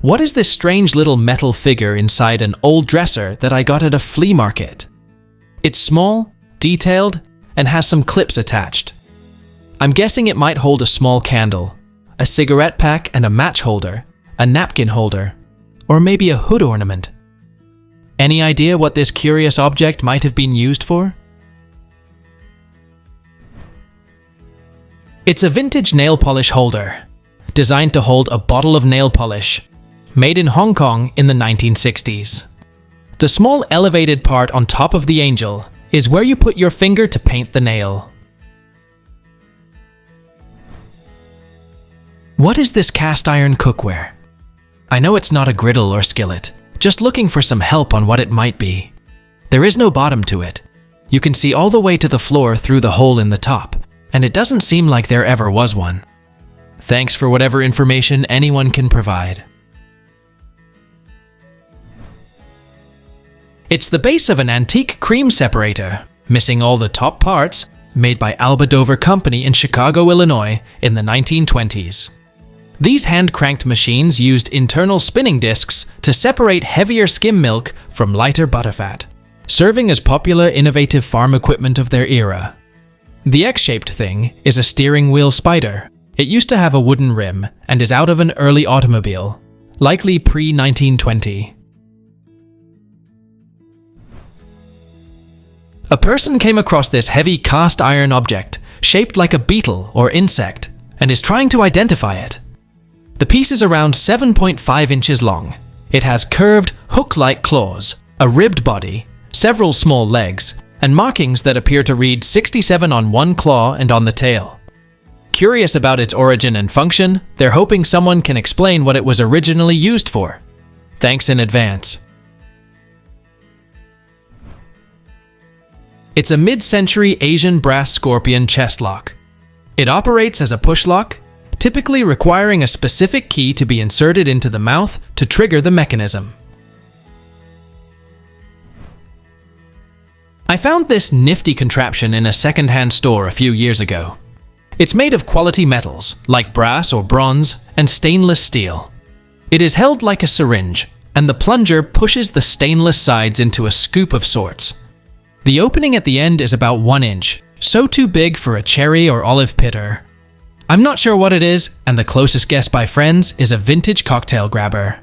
What is this strange little metal figure inside an old dresser that I got at a flea market? It's small, detailed, and has some clips attached. I'm guessing it might hold a small candle, a cigarette pack and a match holder, a napkin holder, or maybe a hood ornament. Any idea what this curious object might have been used for? It's a vintage nail polish holder, designed to hold a bottle of nail polish, made in Hong Kong in the 1960s. The small elevated part on top of the angel is where you put your finger to paint the nail. What is this cast iron cookware? I know it's not a griddle or skillet, just looking for some help on what it might be. There is no bottom to it. You can see all the way to the floor through the hole in the top, and it doesn't seem like there ever was one. Thanks for whatever information anyone can provide. It's the base of an antique cream separator, missing all the top parts, made by Alba Dover Company in Chicago, Illinois in the 1920s. These hand-cranked machines used internal spinning discs to separate heavier skim milk from lighter butterfat, serving as popular innovative farm equipment of their era. The X-shaped thing is a steering wheel spider. It used to have a wooden rim and is out of an early automobile, likely pre-1920. A person came across this heavy cast iron object, shaped like a beetle or insect, and is trying to identify it. The piece is around 7.5 inches long. It has curved, hook-like claws, a ribbed body, several small legs, and markings that appear to read 67 on one claw and on the tail. Curious about its origin and function, they're hoping someone can explain what it was originally used for. Thanks in advance. It's a mid-century Asian brass scorpion chest lock. It operates as a push lock, typically requiring a specific key to be inserted into the mouth to trigger the mechanism. I found this nifty contraption in a second-hand store a few years ago. It's made of quality metals, like brass or bronze, and stainless steel. It is held like a syringe, and the plunger pushes the stainless sides into a scoop of sorts. The opening at the end is about 1 inch, so too big for a cherry or olive pitter. I'm not sure what it is, and the closest guess by friends is a vintage cocktail grabber.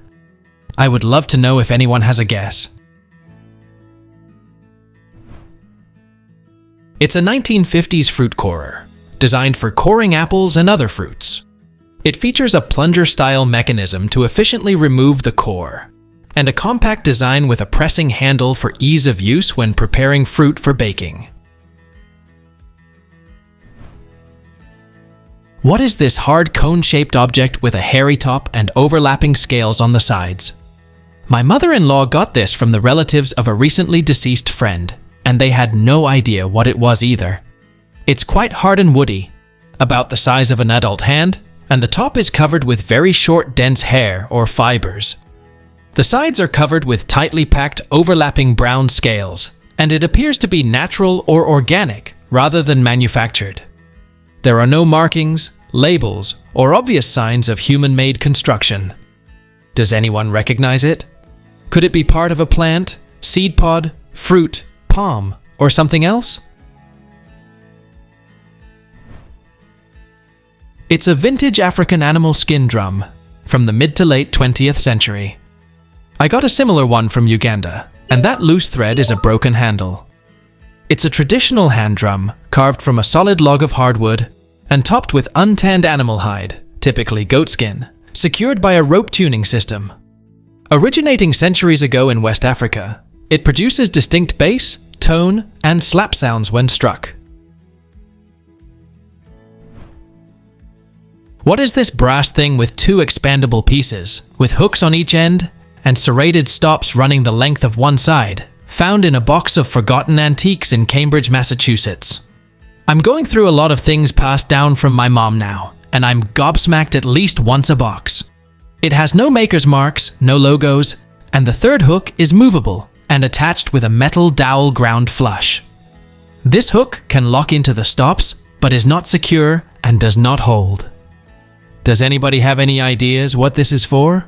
I would love to know if anyone has a guess. It's a 1950s fruit corer, designed for coring apples and other fruits. It features a plunger-style mechanism to efficiently remove the core, and a compact design with a pressing handle for ease of use when preparing fruit for baking. What is this hard cone-shaped object with a hairy top and overlapping scales on the sides? My mother-in-law got this from the relatives of a recently deceased friend, and they had no idea what it was either. It's quite hard and woody, about the size of an adult hand, and the top is covered with very short, dense hair or fibers. The sides are covered with tightly packed, overlapping brown scales, and it appears to be natural or organic rather than manufactured. There are no markings, labels, or obvious signs of human-made construction. Does anyone recognize it? Could it be part of a plant, seed pod, fruit, palm, or something else? It's a vintage African animal skin drum from the mid to late 20th century. I got a similar one from Uganda, and that loose thread is a broken handle. It's a traditional hand drum, carved from a solid log of hardwood, and topped with untanned animal hide, typically goatskin, secured by a rope tuning system. Originating centuries ago in West Africa, it produces distinct bass, tone, and slap sounds when struck. What is this brass thing with 2 expandable pieces, with hooks on each end, and serrated stops running the length of one side, found in a box of forgotten antiques in Cambridge, Massachusetts? I'm going through a lot of things passed down from my mom now, and I'm gobsmacked at least once a box. It has no maker's marks, no logos, and the third hook is movable and attached with a metal dowel ground flush. This hook can lock into the stops, but is not secure and does not hold. Does anybody have any ideas what this is for?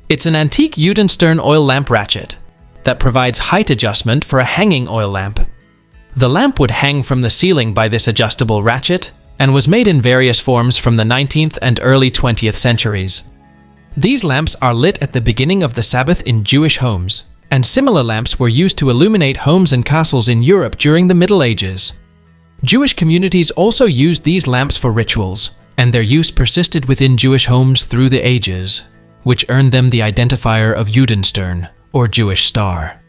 It's an antique Judenstern oil lamp ratchet that provides height adjustment for a hanging oil lamp. The lamp would hang from the ceiling by this adjustable ratchet and was made in various forms from the 19th and early 20th centuries. These lamps are lit at the beginning of the Sabbath in Jewish homes, and similar lamps were used to illuminate homes and castles in Europe during the Middle Ages. Jewish communities also used these lamps for rituals, and their use persisted within Jewish homes through the ages, which earned them the identifier of Judenstern, or Jewish star.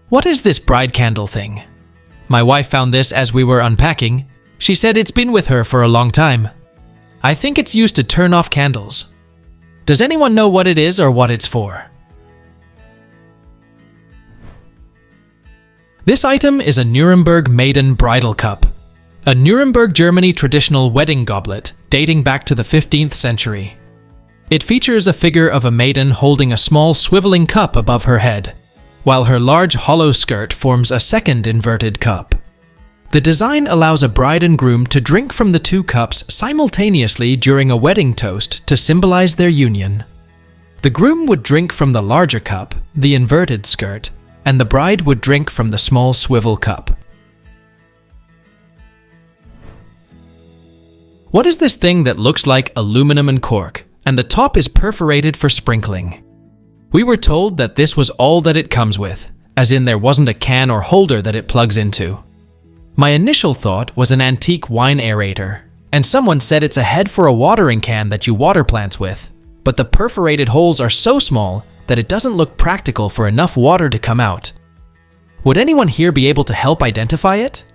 What is this bride candle thing? My wife found this as we were unpacking. She said it's been with her for a long time. I think it's used to turn off candles. Does anyone know what it is or what it's for? This item is a Nuremberg maiden bridal cup, a Nuremberg, Germany traditional wedding goblet dating back to the 15th century. It features a figure of a maiden holding a small swiveling cup above her head, while her large hollow skirt forms a second inverted cup. The design allows a bride and groom to drink from the two cups simultaneously during a wedding toast to symbolize their union. The groom would drink from the larger cup, the inverted skirt, and the bride would drink from the small swivel cup. What is this thing that looks like aluminum and cork, and the top is perforated for sprinkling? We were told that this was all that it comes with, as in there wasn't a can or holder that it plugs into. My initial thought was an antique wine aerator, and someone said it's a head for a watering can that you water plants with, but the perforated holes are so small that it doesn't look practical for enough water to come out. Would anyone here be able to help identify it?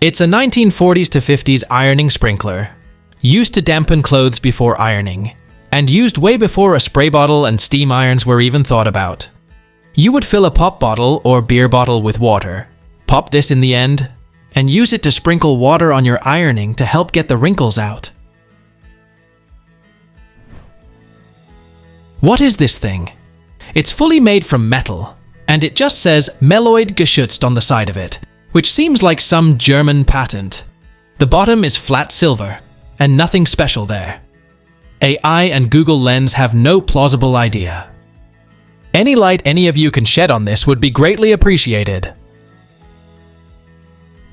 It's a 1940s to 50s ironing sprinkler, used to dampen clothes before ironing, and used way before a spray bottle and steam irons were even thought about. You would fill a pop bottle or beer bottle with water, pop this in the end, and use it to sprinkle water on your ironing to help get the wrinkles out. What is this thing? It's fully made from metal, and it just says Meloid geschützt on the side of it, which seems like some German patent. The bottom is flat silver, and nothing special there. AI and Google Lens have no plausible idea. Any light any of you can shed on this would be greatly appreciated.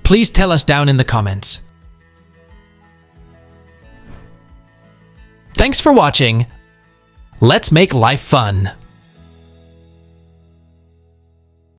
Please tell us down in the comments. Thanks for watching. Let's make life fun.